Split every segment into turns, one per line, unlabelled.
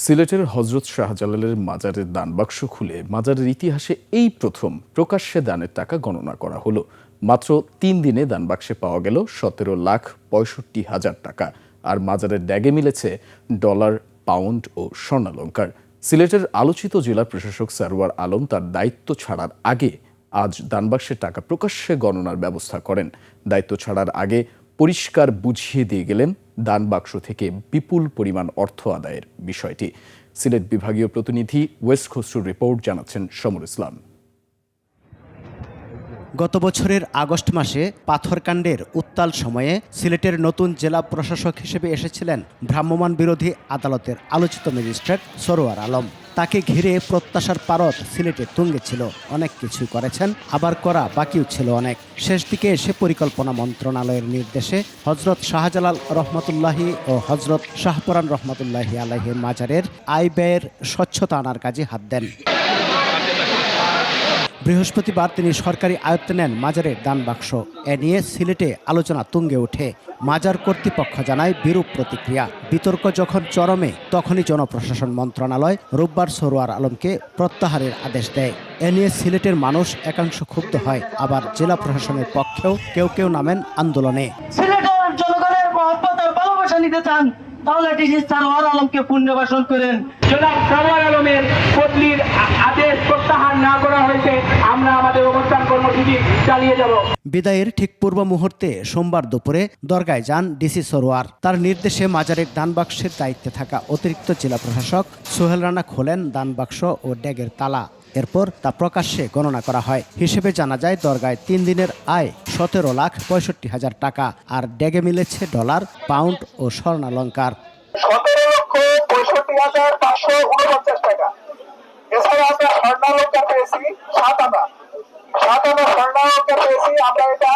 সিলেটের হজরত শাহজালালের মাজারের দানবাক্স খুলে মাজারের ইতিহাসে এই প্রথম প্রকাশ্যে দানের টাকা গণনা করা হলো। মাত্র ৩ দিনে দানবাক্সে পাওয়া গেল ১৭,৬৫,০০০ টাকা। আর মাজারের ড্যাগে মিলেছে ডলার, পাউন্ড ও স্বর্ণালংকার। সিলেটের আলোচিত জেলা প্রশাসক সারওয়ার আলম তার দায়িত্ব ছাড়ার আগে আজ দানবাক্সের টাকা প্রকাশ্যে গণনার ব্যবস্থা করেন। দায়িত্ব ছাড়ার আগে পরিষ্কার বুঝিয়ে দিয়ে গেলেন দান বাক্স থেকে বিপুল পরিমাণ অর্থ আদায়ের বিষয়টি। সিলেট বিভাগীয় প্রতিনিধি ওয়েস্ট খসরুর রিপোর্ট জানাচ্ছেন সমর ইসলাম।
গত বছরের আগস্ট মাসে পাথরকাণ্ডের উত্তাল সময়ে সিলেটের নতুন জেলা প্রশাসক হিসেবে এসেছিলেন ভ্রাম্যমাণ বিরোধী আদালতের আলোচিত ম্যাজিস্ট্রেট সরোয়ার আলম। তাকে ঘিরে প্রত্যাশার পারদ সিলেটে তুঙ্গে ছিল। অনেক কিছুই করেছেন, আবার করা বাকিও ছিল অনেক। শেষ দিকে এসে পরিকল্পনা মন্ত্রণালয়ের নির্দেশে হজরত শাহজালাল রহমতুল্লাহি ও হজরত শাহপরান রহমতুল্লাহি আলাইহির মাজারের আয় ব্যয়ের স্বচ্ছতা আনার কাজে হাত দেন। বৃহস্পতিবার তিনি সরকারি আয়ত্তে নেন মাজারের দান বাক্স। এ নিয়ে সিলেটে আলোচনা তুঙ্গে ওঠে। মাজার কর্তৃপক্ষ জানায় বিরূপ প্রতিক্রিয়া। বিতর্ক যখন চরমে তখনই জনপ্রশাসন মন্ত্রণালয় রোববার সরোয়ার আলমকে প্রত্যাহারের আদেশ দেয়। এ নিয়ে সিলেটের মানুষ একাংশ ক্ষুব্ধ হয়, আবার জেলা প্রশাসনের পক্ষেও কেউ কেউ নামেন আন্দোলনে।
সিলেটের জনগণের মহব্বত আর ভালোবাসা নিতে চান তাহলে ডিসি সারোয়ার আলমকে পুনর্বাসন করেন।
জনাব সারোয়ার আলমের বদলির আদেশ প্রত্যাহার না করা হয়েছে আমরা আমাদের অবস্থান কর্মসূচি চালিয়ে যাব।
বিদায়ের ঠিক পূর্ব মুহূর্তে সোমবার দুপুরে দরগায় যান ডিসি সরোয়ার। তার নির্দেশে মাজারের দানবাক্সের দায়িত্বে থাকা অতিরিক্ত জেলা প্রশাসক সোহেল রানা খোলেন দানবাক্স ও ড্যাগের তালা। এরপর তা প্রকাশ্যে গণনা করা হয়। হিসেবে জানা যায় দরগায় ৩ দিনের আয় ১৭,৬৫,০০০ টাকা, আর ড্যাগে মিলেছে ডলার, পাউন্ড ও স্বর্ণালংকার।
১৭,৬৫,৫৪৯ টাকা। এছাড়া আমরা স্বর্ণালংকার পেয়েছি ৭ আনা স্বর্ণালংকার পেয়েছি। আমরা এটা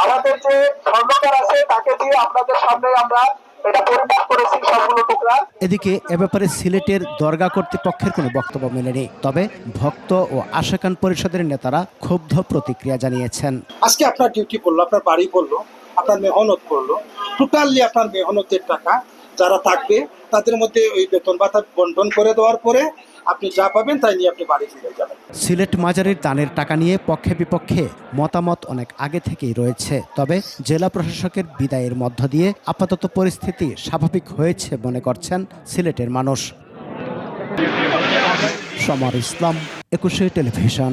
আমাদের যে স্বর্ণকার আছে তাকে দিয়ে আপনাদের সামনে আমরা এটা পরিমাপ করেছি সবগুলো টুকরা।
এদিকে এ ব্যাপারে সিলেটের দরগা কর্তৃপক্ষের কোনো বক্তব্য মেলেনি। তবে ভক্ত ও আশাকান পরিষদের নেতারা ক্ষুব্ধ প্রতিক্রিয়া জানিয়েছেন।
আজকে আপনার ডিউটি করলো, আপনার বাড়ি করলো, আপনার মেহনত করলো, টোটালি আপনার মেহনতের টাকা যারা থাকবে তাদের মধ্যে ওই বেতন ভাতা বন্টন করে দেওয়ার পরে আপনি যা পাবেন তাই নিয়ে আপনি বাড়ি ফিরে যাবেন।
সিলেট মাজারের দানের টাকা নিয়ে পক্ষে বিপক্ষে মতামত অনেক আগে থেকেই রয়েছে। তবে জেলা প্রশাসকের বিদায়ের মধ্য দিয়ে আপাতত পরিস্থিতি স্বাভাবিক হয়েছে মনে করছেন সিলেটের মানুষ। সমর ইসলাম, ২১ টেলিভিশন।